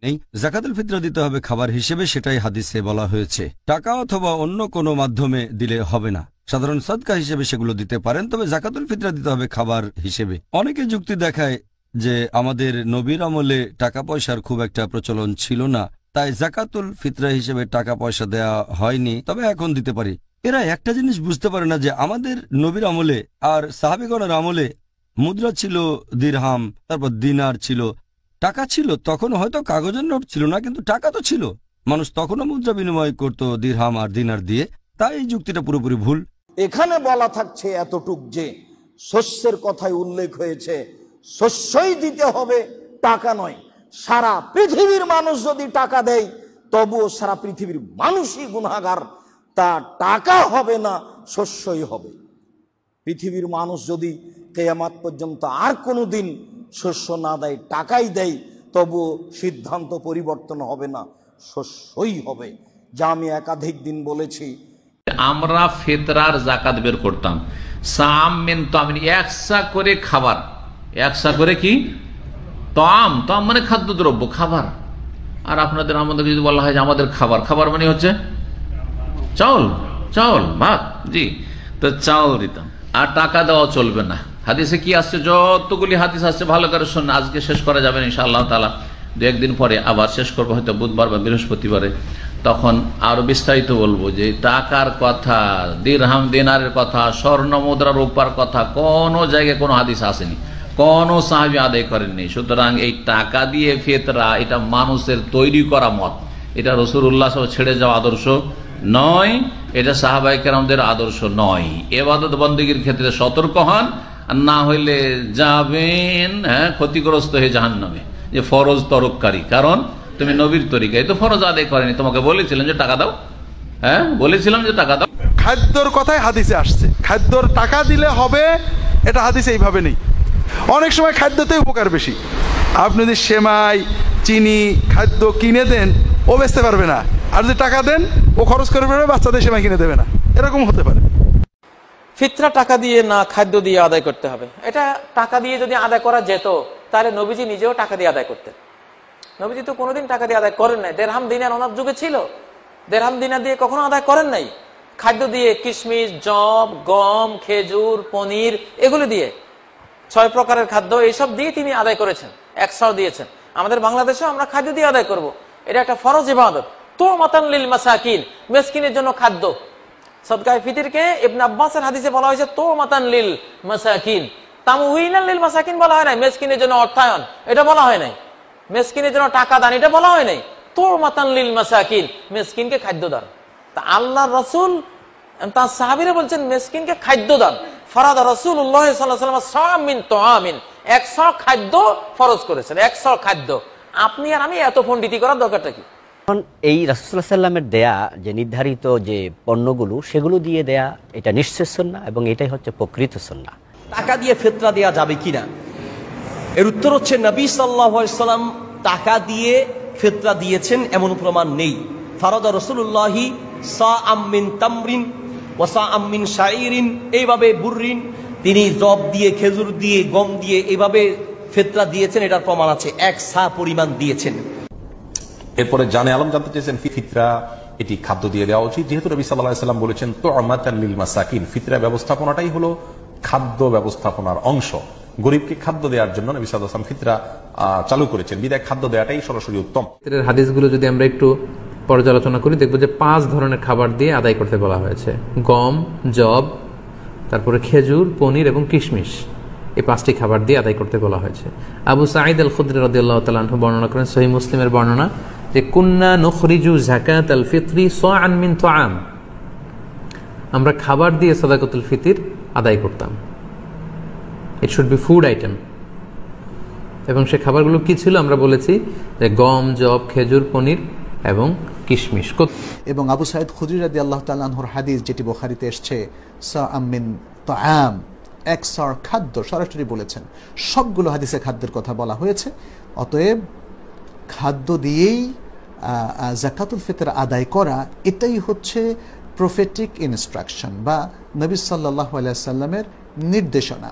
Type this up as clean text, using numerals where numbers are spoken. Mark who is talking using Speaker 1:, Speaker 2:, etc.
Speaker 1: নেই। যাকাতুল ফিতরা দিতে হবে খাবার হিসেবে, সেটাই হাদিসে বলা হয়েছে। টাকা অথবা অন্য কোনো মাধ্যমে দিলে হবে না। সাধারণ সদকা হিসেবে সেগুলো দিতে পারেন, তবে যাকাতুল ফিতরা দিতে হবে খাবার হিসেবে। অনেকে যুক্তি দেখায় যে আমাদের নবীর আমলে টাকা পয়সার খুব একটা প্রচলন ছিল না, তাই যাকাতুল ফিতরা হিসেবে টাকা পয়সা দেয়া হয়নি, তবে এখন দিতে পারি। এরা একটা জিনিস বুঝতে পারে না যে আমাদের নবীর আমলে আর সাহাবীগণের আমলে মুদ্রা ছিল দিরহাম, তারপর দিনার ছিল, টাকা ছিল। তখন হয়তো কাগজের নোট ছিল না, কিন্তু টাকা তো ছিল। মানুষ তখনও মুদ্রা বিনিময় করত দিরহাম আর দিনার দিয়ে। তাই এই যুক্তিটা পুরোপুরি ভুল।
Speaker 2: এখানে বলা থাকছে এতটুক যে শস্যের কথাই উল্লেখ হয়েছে, শস্যই দিতে হবে, টাকা নয়। সারা পৃথিবীর মানুষ যদি টাকা দেয় তবুও সারা পৃথিবীর মানুষই গুনাহগার, তা টাকা হবে না, শস্যই হবে। পৃথিবীর মানুষ যদি কিয়ামত পর্যন্ত আর কোনো দিন শস্য না দেয়, টাকাই দেয়, তবুও সিদ্ধান্ত পরিবর্তন হবে না, শস্যই হবে। যা আমি একাধিক দিন বলেছি।
Speaker 3: আমরা ফিতরার যাকাত বের করতাম, সাম মিন তামিন, একসা করে খাবার, একসা করে কি তাম, তাম মানে খাদ্যদ্রব্য, খাবার। আর আপনাদের আমাদের যদি বলা হয় যে আমাদের খাবার, খাবার মানে হচ্ছে চাউল, চাউল ভাত, জি, তো চাউল দিতাম। আর টাকা দেওয়া চলবে না। হাদিসে কি আসছে, যতগুলি হাদিস আসছে ভালো করে শুনুন। আজকে শেষ করা যাবে না ইনশাআল্লাহ তাআলা, দু একদিন পরে আবার শেষ করবো, হয়তো বুধবার বা বৃহস্পতিবারে। তখন আরো বিস্তারিত বলবো যে টাকার কথা, দিরহাম দিনারের কথা, স্বর্ণ মুদ্রা রূপার কথা কোন জায়গায় কোনো হাদিস আসেনি, কোন সাহাবী আদায় করেননি। সুতরাং এই টাকা দিয়ে ফিতরা এটা মানুষের তৈরি করা মত, এটা রাসূলুল্লাহ সাল্লাল্লাহু আলাইহি ওয়াসাল্লাম ছেড়ে যাওয়া আদর্শ নয়, এটা সাহাবায়ে কেরামদের আদর্শ নয়। ইবাদত বন্দেগীর ক্ষেত্রে সতর্ক হন, আর না হইলে যাবেন ক্ষতিগ্রস্ত হয়ে জাহান্নামে, যে ফরজ তরককারী। কারণ তুমি নবীর তরিকায় তো ফরজ আদায় করেনি, তোমাকে বলেছিলেন যে টাকা দাও, বলেছিলাম যে টাকা দাও।
Speaker 4: খাদ্যর কথাই হাদিসে আসছে, খাদ্যর টাকা দিলে হবে, এটা হাদিসে এইভাবে নেই। অনেক সময় খাদ্যতে উপকার বেশি। আপনি যদি সেমাই, চিনি, খাদ্য কিনে দেন, ও বেচতে পারবে না, আর যদি টাকা দেন ও খরচ করে পারবে, বাচ্চাদের সেমাই কিনে দেবে না, এরকম হতে পারে।
Speaker 5: ফিতরা টাকা দিয়ে না খাদ্য দিয়ে আদায় করতে হবে, এটা টাকা দিয়ে যদি আদায় করা যেত তাহলে নবীজি নিজেও টাকা দিয়ে আদায় করতেন। নবীজি তো কোনোদিন টাকা দিয়ে আদায় করেন নাই। দেড়হাম দিনার ওনার যুগে ছিল, দেড়হাম দিনার দিয়ে কখনো আদায় করেন নাই। খাদ্য দিয়ে কিশমিশ, জব, গম, খেজুর, পনির, এগুলো দিয়ে 6 প্রকারের খাদ্য, এইসব দিয়ে তিনি আদায় করেছেন, 100 দিয়েছেন। আমাদের বাংলাদেশেও আমরা খাদ্য দিয়ে আদায় করব, এটা একটা ফরজ ইবাদত। তো মাতান লিল মাসাকিন, মিসকিনের জন্য খাদ্য। সদকায়ে ফিতরকে ইবনে আব্বাসের হাদিসে বলা হয়েছে তো মাতান লিল মাসাকিন, তামউইনান লিল মাসাকিন বলা হয় নাই। মিসকিনের জন্য অর্থায়ন এটা বলা হয় নাই, মিসকিনের জন্য টাকা দান এটা বলা হয় নাই। তো মাতান লিল মাসাকিন, মিসকিনকে খাদ্য দান। তা আল্লাহর রাসূল তার সাহাবীরা বলছেন মিসকিনকে খাদ্য দান। ফরাদ রাসূলুল্লাহ সাল্লাল্লাহু আলাইহি ওয়াসাল্লাম সামিন তুআমিন, 100 খাদ্য ফরজ করেছেন, 100 খাদ্য। আপনি আর আমি এত পণ্ডিতি করার দরকারটা কি?
Speaker 6: এই রাসূলুল্লাহ সাল্লাল্লাহু আলাইহি ওয়াসাল্লামের দেয়া যে নির্ধারিত যে পণ্যগুলো, সেগুলো দিয়ে দেয়া এটা নিশ্চিত সুন্নাহ, এবং এটাই হচ্ছে প্রকৃত সুন্নাহ।
Speaker 7: টাকা দিয়ে ফিতরা দেয়া যাবে কিনা, এর উত্তর হচ্ছে নবী সাল্লাল্লাহু আলাইহি ওয়াসাল্লাম টাকা দিয়ে ফিতরা দিয়েছেন এমন প্রমাণ নেই। ফারাদা রাসূলুল্লাহি সাআম মিন তামরিন ওয়া সাআম মিন শাইরিন, এইভাবে বুররিন, তিনি জব দিয়ে, খেজুর দিয়ে, গম দিয়ে এইভাবে ফিতরা দিয়েছেন, এটার প্রমাণ আছে। 1 সা পরিমাণ দিয়েছেন।
Speaker 8: এরপরে জানে আলম জানতে চেয়েছেন ফিতরা এটি খাদ্য দিয়ে দেওয়া উচিত, যেহেতু নবী সাল্লাল্লাহু আলাইহি ওয়াসাল্লাম বলেছেন তু'মাতান লিল মাসাকিন, ফিতরা ব্যবস্থাপনাটাই হলো খাদ্য ব্যবস্থাপনার অংশ। গরিবকে খাদ্য দেওয়ার জন্য নবী সাল্লাল্লাহু আলাইহি ওয়াসাল্লাম ফিতরা চালু করেছেন, বিদায় খাদ্য দেওয়াটাই সরাসরি উত্তম।
Speaker 9: হাদিসগুলো যদি আমরা একটু পর্যালোচনা করি, দেখবো যে 5 ধরনের খাবার দিয়ে আদায় করতে বলা হয়েছে। গম, জব, তারপরে খেজুর, পনির এবং কিশমিশ, এই 5টি খাবার দিয়ে আদায় করতে বলা হয়েছে। আবু সাঈদ আল খুদরি রাদিয়াল্লাহু তাআলা আনহু বর্ণনা করেন, সহিহ মুসলিমের বর্ণনা, যে কুন্না নুখরিজু যাকাতাল ফিতরি সাআন মিন তুআম, আমরা খাবার দিয়ে সাদাকাতুল ফিতর আদায় করতাম। It should be food item. এবং সে খাবারগুলো কি ছিল আমরা বলেছি, যে গম, জব, খেজুর, পনির এবং কিশমিশ।
Speaker 10: এবং আবু সাঈদ খুদরি রাদিয়াল্লাহু তাআলা আনহুর হাদিস, যেটি বুখারীতে এসেছে, সাআম মিন তুআম, 100 খাদ্য, সরাসরি বলেছেন। সবগুলো হাদিসে খাদ্যের কথা বলা হয়েছে। অতএব খাদ্য দিয়েই যাকাতুল ফিতর আদায় করা, এটাই হচ্ছে প্রফেটিক ইনস্ট্রাকশন বা নবী সাল্লাল্লাহু আলাইহি ওয়াসাল্লামের নির্দেশনা।